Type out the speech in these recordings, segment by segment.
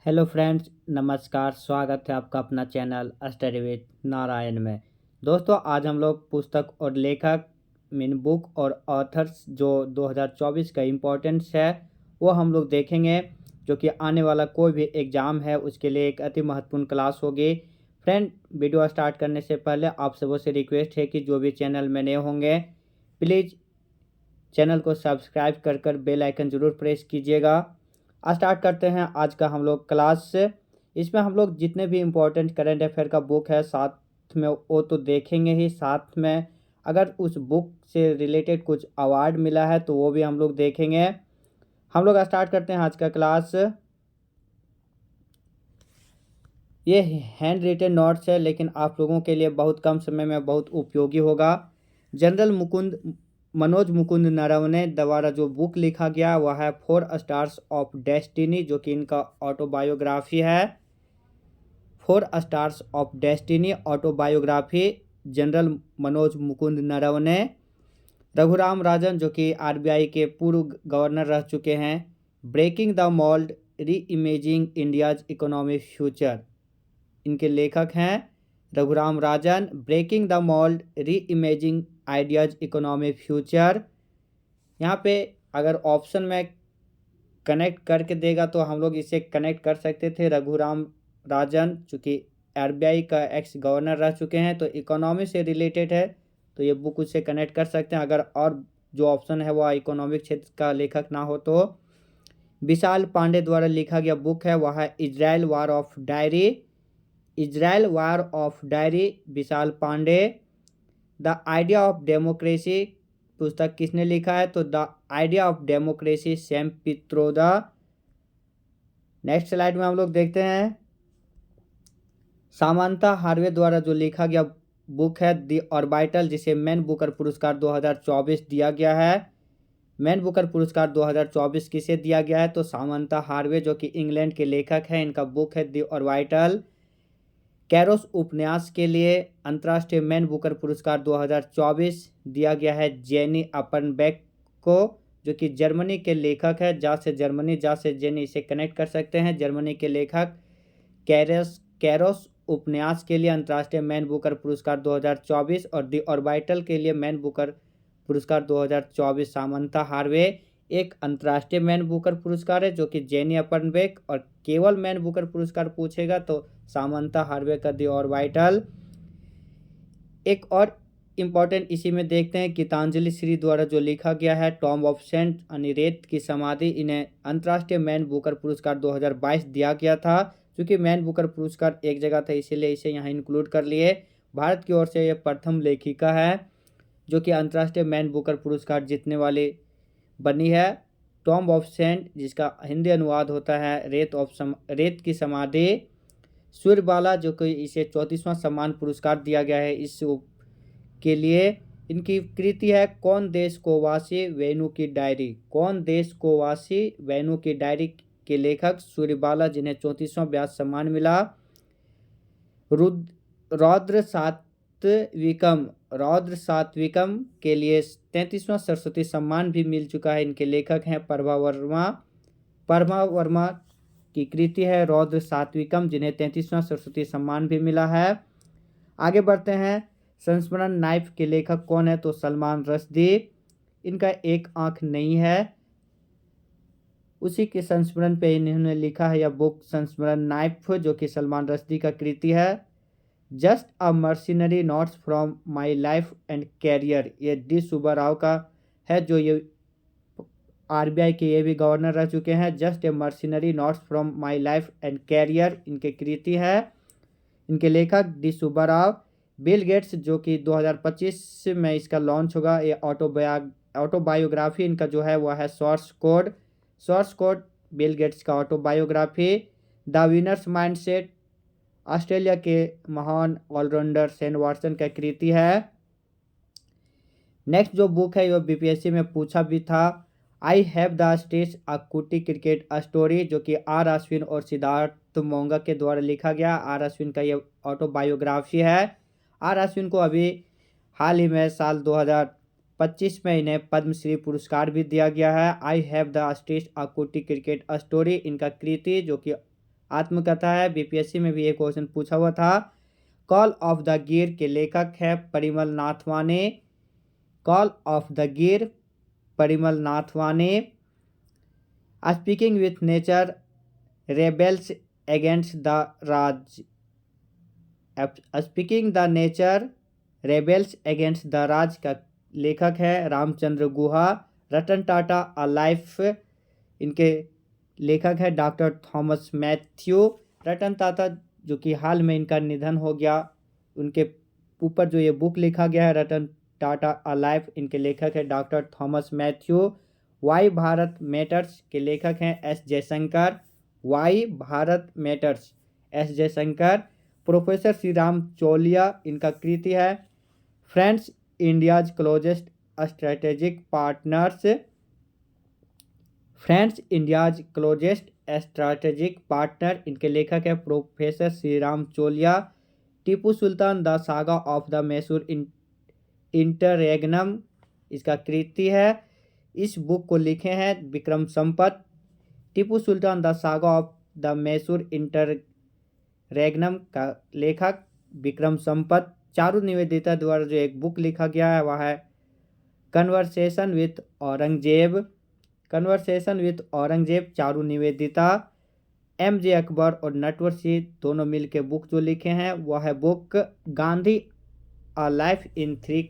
Hello friends, नमस्कार। स्वागत है आपका अपना चैनल स्टडी विद नारायण में। दोस्तों, आज हम लोग पुस्तक और लेखक बुक और ऑथर्स जो 2024 का इम्पोर्टेंस है वो हम लोग देखेंगे, जो कि आने वाला कोई भी एग्ज़ाम है उसके लिए एक अति महत्वपूर्ण क्लास होगी। फ्रेंड, वीडियो स्टार्ट करने से पहले आप सबों से रिक्वेस्ट है कि जो भी चैनल में नए होंगे प्लीज़ चैनल को सब्सक्राइब कर बेल आइकन ज़रूर प्रेस कीजिएगा। स्टार्ट करते हैं आज का हम लोग क्लास से। इसमें हम लोग जितने भी इम्पोर्टेंट करंट अफेयर का बुक है साथ में वो तो देखेंगे ही, साथ में अगर उस बुक से रिलेटेड कुछ अवार्ड मिला है तो वो भी हम लोग देखेंगे। हम लोग स्टार्ट करते हैं आज का क्लास। ये हैंड रिटन नोट्स है, लेकिन आप लोगों के लिए बहुत कम समय में बहुत उपयोगी होगा। जनरल मनोज मुकुंद नरवणे द्वारा जो बुक लिखा गया वह है 4 स्टार्स ऑफ डेस्टिनी, जो कि इनका ऑटोबायोग्राफी है। 4 stars of destiny autobiography, general Manoj Mukund Naravane. Raghuram Rajan, जो कि आरबीआई के पूर्व गवर्नर रह चुके हैं। Breaking the mould, reimagining India's economic future, इनके लेखक हैं Raghuram Rajan. Breaking the mould, reimagining ideas economic future. यहाँ पे अगर ऑप्शन में कनेक्ट करके देगा तो हम लोग इसे कनेक्ट कर सकते थे। रघुराम राजन चूँकि आरबीआई का एक्स गवर्नर रह चुके हैं तो इकोनॉमी से रिलेटेड है, तो ये बुक उससे कनेक्ट कर सकते हैं। अगर और जो ऑप्शन है वह इकोनॉमिक क्षेत्र का लेखक ना हो तो विशाल पांडे द्वारा लिखा गया बुक है वह है Israel war of diary. Israel war of diary, Vishal Pandey. The idea of democracy पुस्तक किसने लिखा है तो the idea of democracy, Sam Pitroda. Next slide में हम लोग देखते हैं सामंता हार्वे द्वारा जो लिखा गया बुक है द ऑर्बिटल, जिसे मैन बुकर पुरस्कार 2024 दिया गया है। मैन बुकर पुरस्कार 2024 किसे दिया गया है तो सामंता हार्वे, जो कि इंग्लैंड के लेखक हैं। इनका बुक है द ऑर्बिटल। कैरोस उपन्यास के लिए अंतर्राष्ट्रीय मैन बुकर पुरस्कार 2024 दिया गया है जेनी अपनबेक को, जो कि जर्मनी के लेखक है। जा से जर्मनी, जा से जेनी, इसे कनेक्ट कर सकते हैं। जर्मनी के लेखक कैरोस उपन्यास के लिए अंतर्राष्ट्रीय मैन बुकर पुरस्कार 2024 और द ऑर्बिटल के लिए मैन बुकर पुरस्कार 2024 सामंता हार्वे। एक अंतर्राष्ट्रीय मैन बुकर पुरस्कार है जो कि जेनी अपनबेक, और केवल मैन बुकर पुरस्कार पूछेगा तो सामंता हार्वे का द ऑर्बिटल। एक और इम्पॉर्टेंट इसी में देखते हैं गीतांजलि श्री द्वारा जो लिखा गया है टॉम ऑफ सेंट, यानी रेत की समाधि, इन्हें अंतर्राष्ट्रीय मैन बुकर पुरस्कार 2022 दिया गया था। क्योंकि मैन बुकर पुरस्कार एक जगह था इसीलिए इसे यहाँ इंक्लूड कर लिए। भारत की ओर से यह प्रथम लेखिका है जो कि अंतर्राष्ट्रीय मैन बुकर पुरस्कार जीतने वाली बनी है। टॉम ऑफ सेंट, जिसका हिंदी अनुवाद होता है रेत की समाधि। सूर्यबाला, जो कि इसे 34वां सम्मान पुरस्कार दिया गया है इस के लिए। इनकी कृति है कौन देश को वासी, वेणु की डायरी। कौन देश को वासी, वेणु की डायरी के लेखक सूर्यबाला, जिन्हें 34वां व्यास सम्मान मिला। रौद्र सात्विकम के लिए 33वां सरस्वती सम्मान भी मिल चुका है। इनके लेखक हैं प्रभा वर्मा। प्रभा वर्मा की कृति है रौद्र सात्विकम, जिन्हें 33वां सरस्वती सम्मान भी मिला है। आगे बढ़ते हैं। संस्मरण नाइफ के लेखक कौन है तो सलमान रश्दी। इनका एक आंख नहीं है, उसी के संस्मरण पे इन्होंने लिखा है यह बुक संस्मरण नाइफ, जो कि सलमान रश्दी का कृति है। Just a mercenary notes from my life and career, ये डी सुब्बा राव का है, जो ये आरबीआई के ये भी गवर्नर रह चुके हैं। Just a mercenary notes from my life and career, इनके कृति है। इनके लेखक डी सुब्बा राव। बिल गेट्स, जो कि 2025 में इसका लॉन्च होगा, ये ऑटोबायोग्राफी इनका जो है वह है source code. Source code Bill Gates का autobiography. The winners mindset, Australia के महान ऑलराउंडर शेन वॉटसन का कृति है। नेक्स्ट जो बुक है वो बीपीएससी में पूछा भी था, आई हैव द स्टेज अ कुटी क्रिकेट स्टोरी, जो कि आर अश्विन और सिद्धार्थ मोंगा के द्वारा लिखा गया। आर अश्विन का ये ऑटोबायोग्राफी है। आर अश्विन को अभी हाल ही में साल 2025 में इन्हें पद्मश्री पुरस्कार भी दिया गया है। आई हैव द स्टेज अ कुटी क्रिकेट स्टोरी, इनका कृति जो कि आत्मकथा है। बीपीएससी में भी एक क्वेश्चन पूछा हुआ था। कॉल ऑफ द गिर के लेखक है Parimal Nathwani. Call of the Gir Parimal Nathwani. Speaking with nature rebels against the Raj. Speaking the nature rebels against the Raj का लेखक है रामचंद्र गुहा। रतन टाटा अ लाइफ, इनके लेखक है doctor Thomas Mathew. Ratan Tata जो कि हाल में इनका निधन हो गया, उनके ऊपर जो ये बुक लिखा गया है रतन टाटा अ लाइफ, इनके लेखक है doctor Thomas Mathew. Why Bharat matters के लेखक हैं S Jaishankar. Why Bharat matters S Jaishankar. Professor Shri Ram Chaulia, इनका कृति है friends India's closest strategic partners. Friends India's closest strategic partner, इनके लेखक है professor Shri Ram Chaulia. Tipu Sultan the saga of the Mysore interregnum, इसका कृति है। इस बुक को लिखे हैं Vikram Sampath. Tipu Sultan the saga of the Mysore interregnum का लेखक विक्रम संपत। चारू निवेदिता द्वारा जो एक बुक लिखा गया है वह है conversation with Aurangzeb. Conversation with Aurangzeb, Charu Nivedita. M J Akbar और नटवर सिंह दोनों मिलकर बुक जो लिखे हैं वह है book Gandhi a life in 3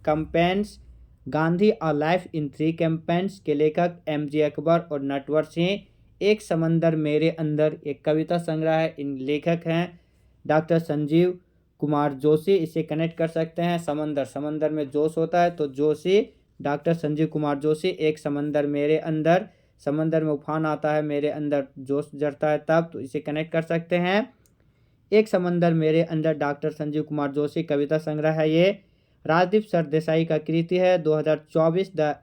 campaigns. Gandhi a life in 3 campaigns के लेखक एम जे अकबर और नटवर सिंह। एक समंदर मेरे अंदर एक कविता संग्रह है, इन लेखक हैं डॉक्टर संजीव कुमार जोशी। इसे कनेक्ट कर सकते हैं समंदर, समंदर में जोश होता है तो जोशी, डॉक्टर संजीव कुमार जोशी। एक समंदर मेरे अंदर, समंदर में उफान आता है मेरे अंदर जोश जरता है तब, तो इसे कनेक्ट कर सकते हैं। एक समंदर मेरे अंदर डॉक्टर संजीव कुमार जोशी कविता संग्रह है ये। राजदीप सरदेसाई का कृति है 2024 the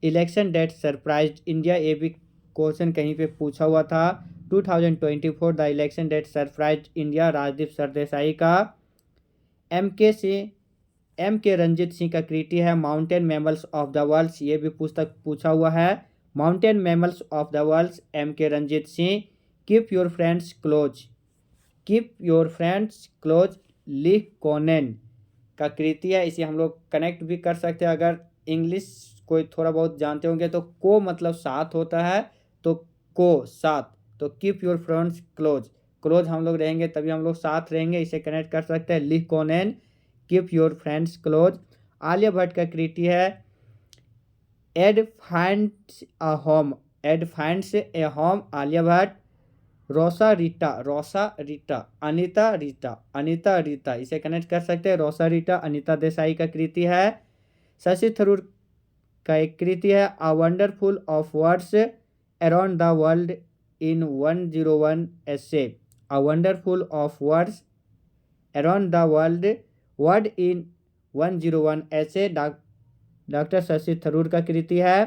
election that surprised India, ये भी क्वेश्चन कहीं पे पूछा हुआ था। 2024 the election that surprised India, Rajdeep Sardesai का। एम के रंजीत सिंह का कृति है mountain mammals of the world, ये भी पुस्तक पूछा हुआ है। Mountain mammals of the world, M K Ranjit Singh. Keep your friends close, keep your friends close, Lee Konen का कृति है। इसे हम लोग कनेक्ट भी कर सकते हैं, अगर इंग्लिश कोई थोड़ा बहुत जानते होंगे तो को मतलब साथ होता है, तो को साथ, तो keep your friends close, close हम लोग रहेंगे तभी हम लोग साथ रहेंगे, इसे कनेक्ट कर सकते हैं Lee Konen, keep your friends close. Alia Bhatt का कृति है Ed finds a home, Ed finds a home, Alia Bhatt. Rosa Rita, Rosa Rita, Anita Rita, Anita Rita, इसे कनेक्ट कर सकते हैं रोसा रीटा, अनीता देसाई का कृति है। शशि थरूर का एक कृति है a wonderful of words around the world in 101 essay, a wonderful of words around the world in 101 essay, doctor Shashi Tharoor का कृति है।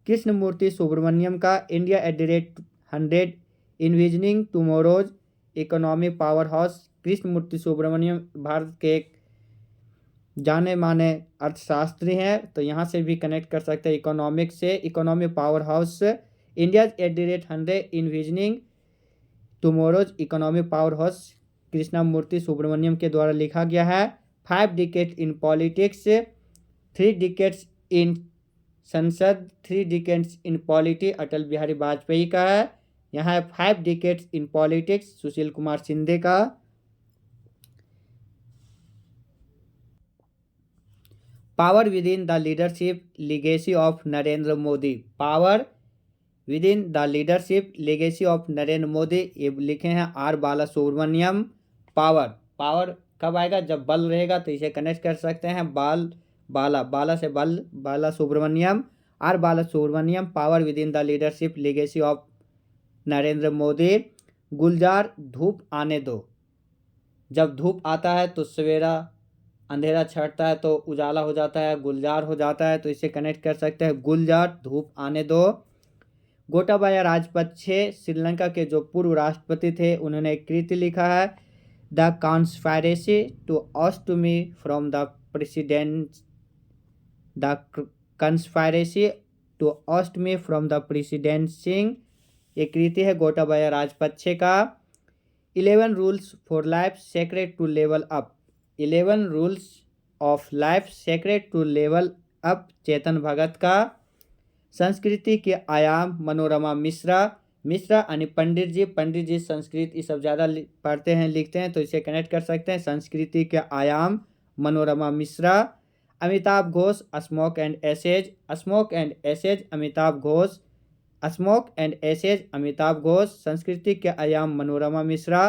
कृष्णमूर्ति सुब्रमण्यम का India @100 envisioning tomorrow's economy power house, Krishnamurthy Subramanian Bharat के एक जाने माने अर्थशास्त्री हैं, तो यहाँ से भी कनेक्ट कर सकते हैं इकोनॉमिक्स से। Economy power house, India @100 envisioning tomorrow's economy power house, Krishnamurthy Subramanian के द्वारा लिखा गया है। 5 decades in politics, 3 decades in Sansad, 3 decades in polity, Atal Bihari Vajpayee का है। यहाँ है 5 decades in politics, Sushil Kumar Shinde का। Power within the leadership legacy of Narendra Modi, power within the leadership legacy of Narendra Modi, ये लिखे हैं are Balasubramaniam. Power, power कब आएगा जब बल रहेगा, तो इसे कनेक्ट कर सकते हैं बाल, बाला, बाला से बल, Balasubramaniam, R Balasubramaniam. Power within the leadership legacy of Narendra Modi. Gulzar धूप आने दो, जब धूप आता है तो सवेरा अंधेरा छटता है तो उजाला हो जाता है, गुलजार हो जाता है, तो इसे कनेक्ट कर सकते हैं गुलजार धूप आने दो। गोटाबाया राजपक्षे श्रीलंका के जो पूर्व राष्ट्रपति थे, उन्होंने एक कृति लिखा है the conspiracy to oust me from the president, the conspiracy to oust me from the presidency ये कृति है गोटाबाया राजपक्षे का। 11 rules for life secret to level up. 11 rules of life secret to level up Chetan Bhagat का। संस्कृति के आयाम मनोरमा मिश्रा। मिश्रा यानी पंडित जी संस्कृत ये सब ज़्यादा पढ़ते हैं लिखते हैं तो इसे कनेक्ट कर सकते हैं। संस्कृति के आयाम Manorama Mishra. Amitabh Ghosh smoke and ashes. Smoke and ashes Amitabh Ghosh. Smoke and ashes Amitabh Ghosh. संस्कृति के आयाम Manorama Mishra.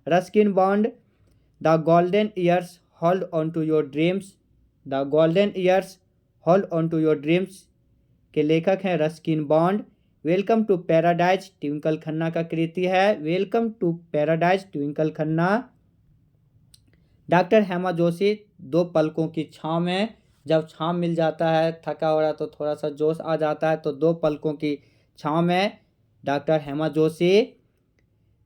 Ruskin Bond the golden years hold on to your dreams. The golden years hold on to your dreams के लेखक हैं Ruskin Bond. Welcome to paradise Twinkle Khanna का कृति है। Welcome to paradise Twinkle Khanna. Doctor Hema Joshi दो पलकों की छाँव में। जब छाँव मिल जाता है थका हो रहा तो थोड़ा सा जोश आ जाता है तो दो पलकों की छाँव में डॉक्टर हेमा जोशी।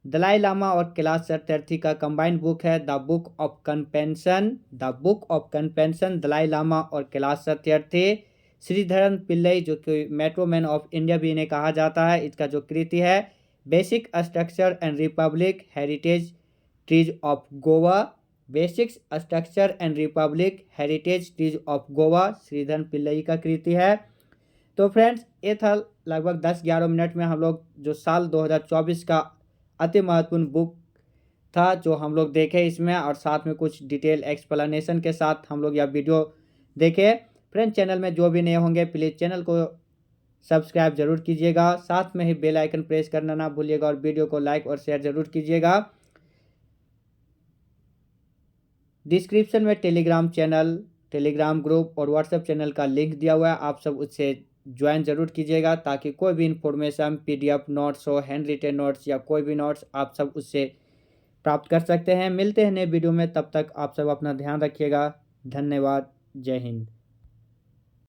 दलाई लामा और कैलाश सत्यार्थी का कंबाइंड बुक है the book of convention. The book of convention Dalai Lama और कैलाश सत्यार्थी। श्रीधरन पिल्लई जो कि मेट्रो मैन ऑफ इंडिया भी इन्हें कहा जाता है, इसका जो कृति है basic structure and Republic heritage trees of Goa. Basic structure and Republic heritage trees of Goa Sreedharan Pillai का कृति है। तो फ्रेंड्स ये था लगभग 10-11 मिनट में हम लोग जो साल 2024 का अति महत्वपूर्ण बुक था जो हम लोग देखे इसमें, और साथ में कुछ डिटेल एक्सप्लेनेशन के साथ हम लोग यह वीडियो देखे। फ्रेंड्स चैनल में जो भी नए होंगे प्लीज़ चैनल को सब्सक्राइब जरूर कीजिएगा, साथ में ही बेल आइकन प्रेस करना ना भूलिएगा और वीडियो को लाइक और शेयर जरूर कीजिएगा। डिस्क्रिप्शन में टेलीग्राम चैनल, टेलीग्राम ग्रुप और व्हाट्सएप चैनल का लिंक दिया हुआ है, आप सब उससे ज्वाइन जरूर कीजिएगा ताकि कोई भी इंफॉर्मेशन PDF नोट्स हो, हैंड रिटेन नोट्स या कोई भी नोट्स आप सब उससे प्राप्त कर सकते हैं। मिलते हैं नए वीडियो में, तब तक आप सब अपना ध्यान रखिएगा। धन्यवाद। जय हिंद।